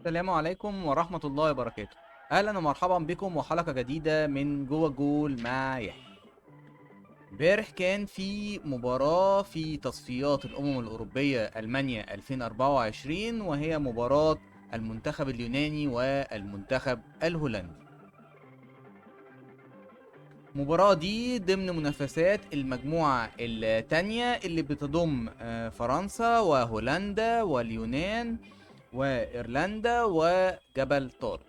السلام عليكم ورحمة الله وبركاته. أهلا ومرحبا بكم وحلقة جديدة من جوه الجول مع يحيى. امبارح كان في مباراة في تصفيات الأمم الأوروبية ألمانيا 2024، وهي مباراة المنتخب اليوناني والمنتخب الهولندي. المباراة دي ضمن منافسات المجموعة التانية اللي بتضم فرنسا وهولندا واليونان وإيرلندا وجبل طارق.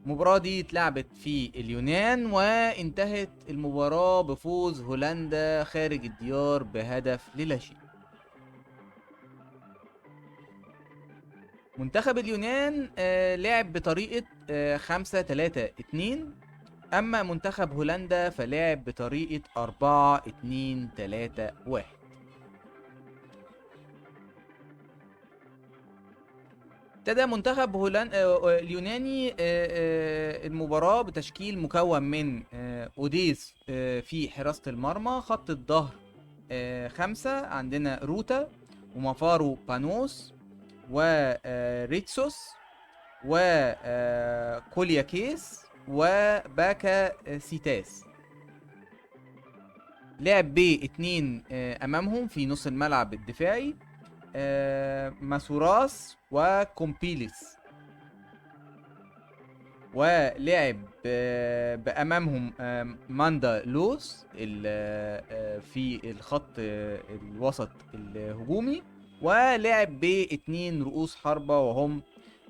المباراة دي اتلعبت في اليونان، وانتهت المباراة بفوز هولندا خارج الديار بهدف للا شيء. منتخب اليونان لعب بطريقة 5-3-2، أما منتخب هولندا فلعب بطريقة 4-2-3-1. ابتدى منتخب هولندا اليوناني المباراة بتشكيل مكون من أوديس في حراسة المرمى. خط الظهر 5 عندنا روتا ومافارو بانوس وريتسوس وكولياكيس وباكا سيتاس. لعب باتنين أمامهم في نص الملعب الدفاعي، ماسوراس وكومبيليس. ولعب بأمامهم ماندا لوس في الخط الوسط الهجومي. ولعب باتنين رؤوس حربة وهم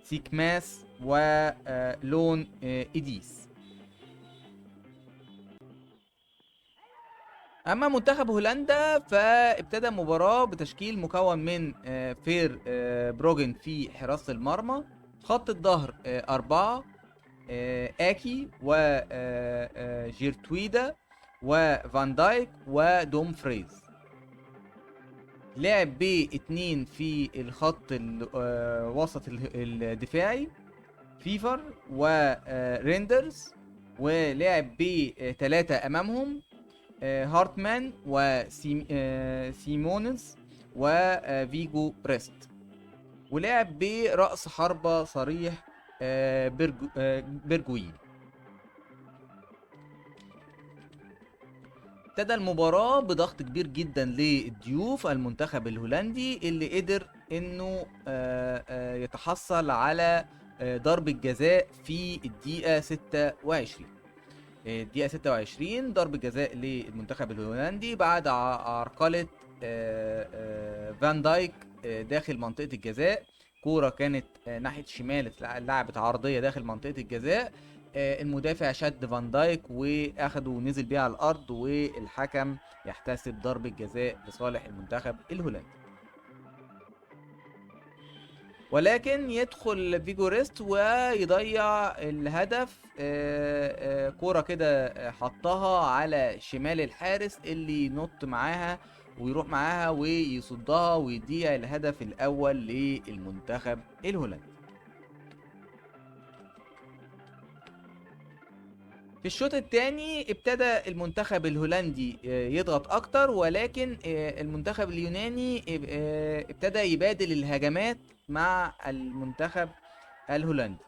سيكماس ولون إيديس. اما منتخب هولندا فابتدى المباراة بتشكيل مكون من فير بروجن في حراسة المرمى. خط الظهر 4 اكي وجيرتويدا وفان دايك ودوم فريز. لعب باتنين في الخط الوسط الدفاعي، فيفر وريندرز. ولعب بثلاثة امامهم، هارتمان وسيمونز وفيجو بريست. ولعب برأس حربة صريح بيرجوين. ابتدى المباراة بضغط كبير جدا للضيوف المنتخب الهولندي، اللي قدر انه يتحصل على ضربة جزاء في الدقيقة 26. الدقيقة 26 ضربة جزاء للمنتخب الهولندي بعد عرقلة فان دايك داخل منطقة الجزاء. كورة كانت ناحية الشمال، اتلعبت عرضية داخل منطقة الجزاء. المدافع شد فان دايك واخده ونزل بيها على الارض، والحكم يحتسب ضربة جزاء لصالح المنتخب الهولندي. ولكن يدخل فيجوريست ويضيع الهدف. كورة كده حطها على شمال الحارس اللي ينط معاها ويروح معاها ويصدها ويضيع الهدف الأول للمنتخب الهولندي. في الشوط الثاني ابتدى المنتخب الهولندي يضغط اكتر، ولكن المنتخب اليوناني ابتدى يبادل الهجمات مع المنتخب الهولندي.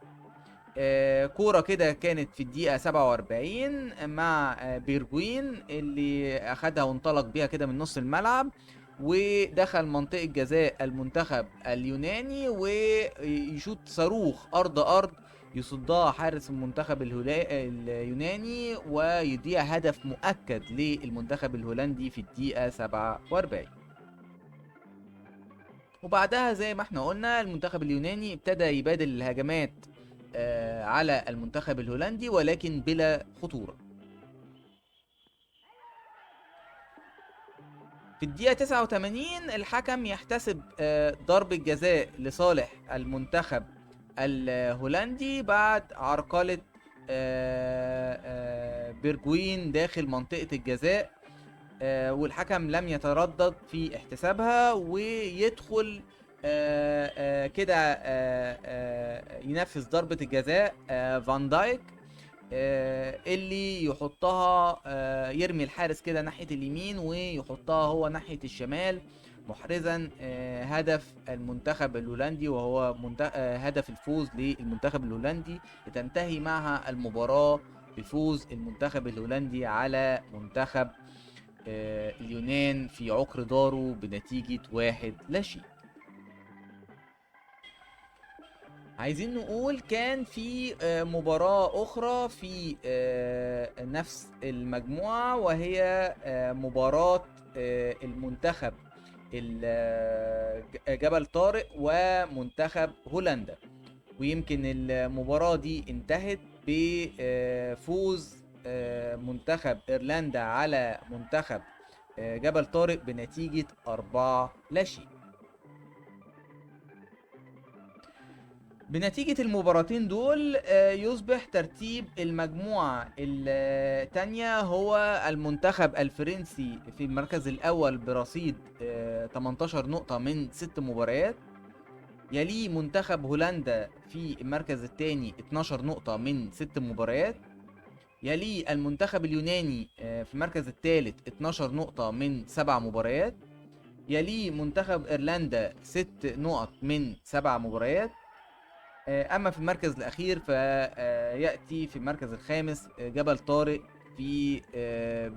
كورة كده كانت في الدقيقة 47 مع بيرجوين اللي اخدها وانطلق بيها كده من نص الملعب، ودخل منطقة جزاء المنتخب اليوناني ويشوط صاروخ ارض ارض يصدها حارس المنتخب اليوناني، ويضيع هدف مؤكد للمنتخب الهولندي في الدقيقة 47. وبعدها زي ما احنا قلنا المنتخب اليوناني ابتدى يبادل الهجمات على المنتخب الهولندي، ولكن بلا خطورة. في الدقيقة 89 الحكم يحتسب ضربة جزاء لصالح المنتخب الهولندي بعد عرقلة بيرجوين داخل منطقة الجزاء. والحكم لم يتردد في احتسابها، ويدخل كده ينفذ ضربة الجزاء فان دايك اللي يحطها، يرمي الحارس كده ناحية اليمين ويحطها هو ناحية الشمال، محرزا هدف المنتخب الهولندي، وهو هدف الفوز للمنتخب الهولندي، لتنتهي معها المباراة بفوز المنتخب الهولندي على منتخب اليونان في عقر داره بنتيجة 1-0. عايزين نقول كان في مباراة أخرى في نفس المجموعة، وهي مباراة المنتخب جبل طارق ومنتخب هولندا. ويمكن المباراة دي انتهت بفوز منتخب ايرلندا على منتخب جبل طارق بنتيجة 4-0. بنتيجة المباراتين دول يصبح ترتيب المجموعة التانية هو المنتخب الفرنسي في المركز الأول برصيد 18 نقطة من 6 مباريات. يليه منتخب هولندا في المركز الثاني 12 نقطة من 6 مباريات. يليه المنتخب اليوناني في المركز الثالث 12 نقطة من 7 مباريات. يليه منتخب ايرلندا 6 نقط من 7 مباريات. اما في المركز الاخير فياتي في المركز الخامس جبل طارق في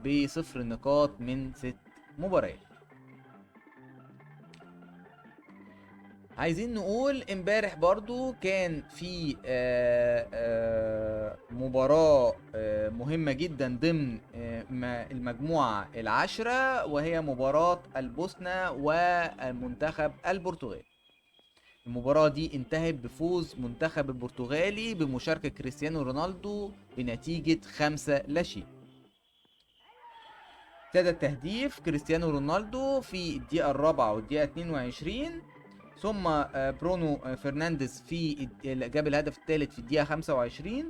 بصفر نقاط من 6 مباريات. عايزين نقول امبارح برضو كان في مباراة مهمة جدا ضمن المجموعة العشرة، وهي مباراة البوسنة والمنتخب البرتغالي. المباراة دي انتهت بفوز منتخب البرتغالي بمشاركة كريستيانو رونالدو بنتيجة 5-0. ابتدى التهديف كريستيانو رونالدو في الدقيقة الرابعة والدقيقة 22، ثم برونو فرنانديز جاب الهدف الثالث في الدقيقة 25،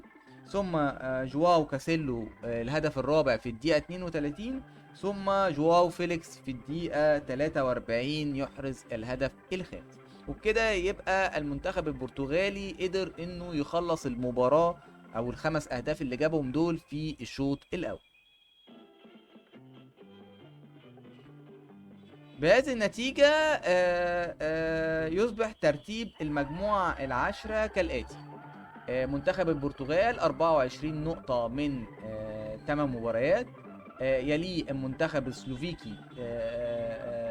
ثم جواو كاسيلو الهدف الرابع في الدقيقة 32، ثم جواو فيليكس في الدقيقة 43 يحرز الهدف الخامس. وبكده يبقى المنتخب البرتغالي قدر انه يخلص المباراة او ال5 اهداف اللي جابهم دول في الشوط الاول. بهذه النتيجة يصبح ترتيب المجموعة العشرة كالآتي: منتخب البرتغال 24 نقطة من 8 مباريات. يليه المنتخب السلوفيكي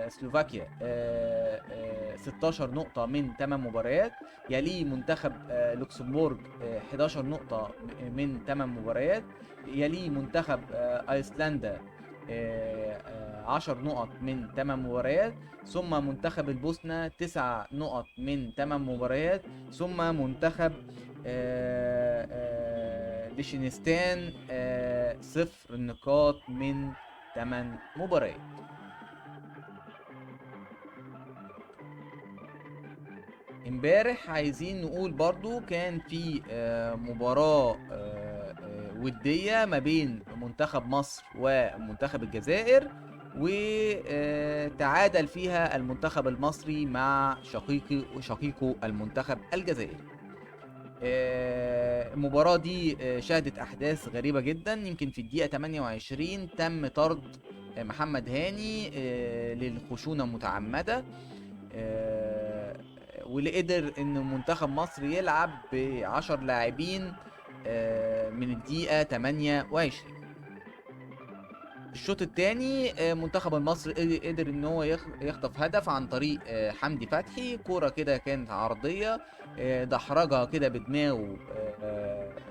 سلوفاكيا 16 نقطة من 8 مباريات. يليه منتخب لوكسمبورغ 11 نقطة من 8 مباريات. يليه منتخب ايسلندا 10 نقط من 8 مباريات. ثم منتخب البوسنة 9 نقط من 8 مباريات. ثم منتخب ليشنستان 0 نقاط من 8 مباريات. امبارح عايزين نقول برضو كان في مباراة ودية ما بين منتخب مصر ومنتخب الجزائر، وتعادل فيها المنتخب المصري مع شقيقه المنتخب الجزائري. المباراة دي شهدت أحداث غريبة جدا. يمكن في الدقيقة 28 تم طرد محمد هاني للخشونة متعمدة، واللي قدر ان منتخب مصر يلعب ب10 لاعبين من الدقيقة 28. الشوط الثاني منتخب المصري قدر ان هو يخطف هدف عن طريق حمدي فتحي. كورة كده كانت عرضية دحرجها كده بدماغه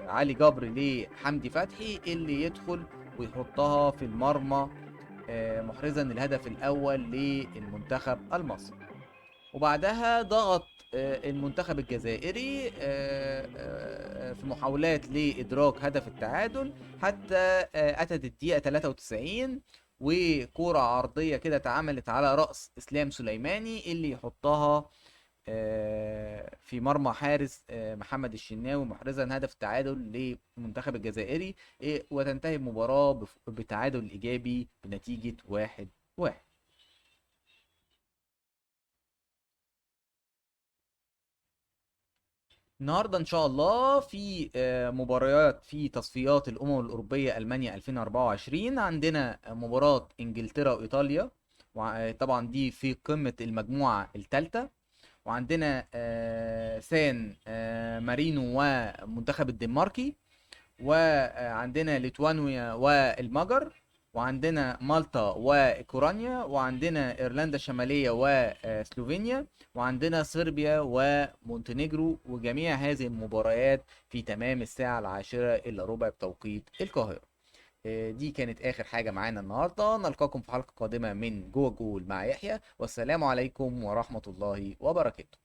علي جبر لحمدي فتحي، اللي يدخل ويحطها في المرمى محرزا الهدف الاول للمنتخب المصري. وبعدها ضغط المنتخب الجزائري في محاولات لإدراك هدف التعادل، حتى أتت الدقيقة 93 وكورة عرضية كده اتعملت على رأس إسلام سليماني، اللي يحطها في مرمى حارس محمد الشناوي محرزا هدف التعادل للمنتخب الجزائري، وتنتهي المباراة بتعادل إيجابي بنتيجة 1-1. النهارده ان شاء الله في مباريات في تصفيات الامم الاوروبيه المانيا 2024. عندنا مباراه انجلترا وايطاليا، طبعا دي في قمة المجموعة الثالثة. وعندنا سان مارينو ومنتخب الدنماركي، وعندنا ليتوانيا والمجر، وعندنا مالطا واوكرانيا، وعندنا ايرلندا الشماليه وسلوفينيا، وعندنا صربيا ومونتينيجرو. وجميع هذه المباريات في تمام الساعه 10:10 بتوقيت القاهره. دي كانت اخر حاجه معانا النهارده. نلقاكم في حلقه قادمه من جوه جول مع يحيى، والسلام عليكم ورحمه الله وبركاته.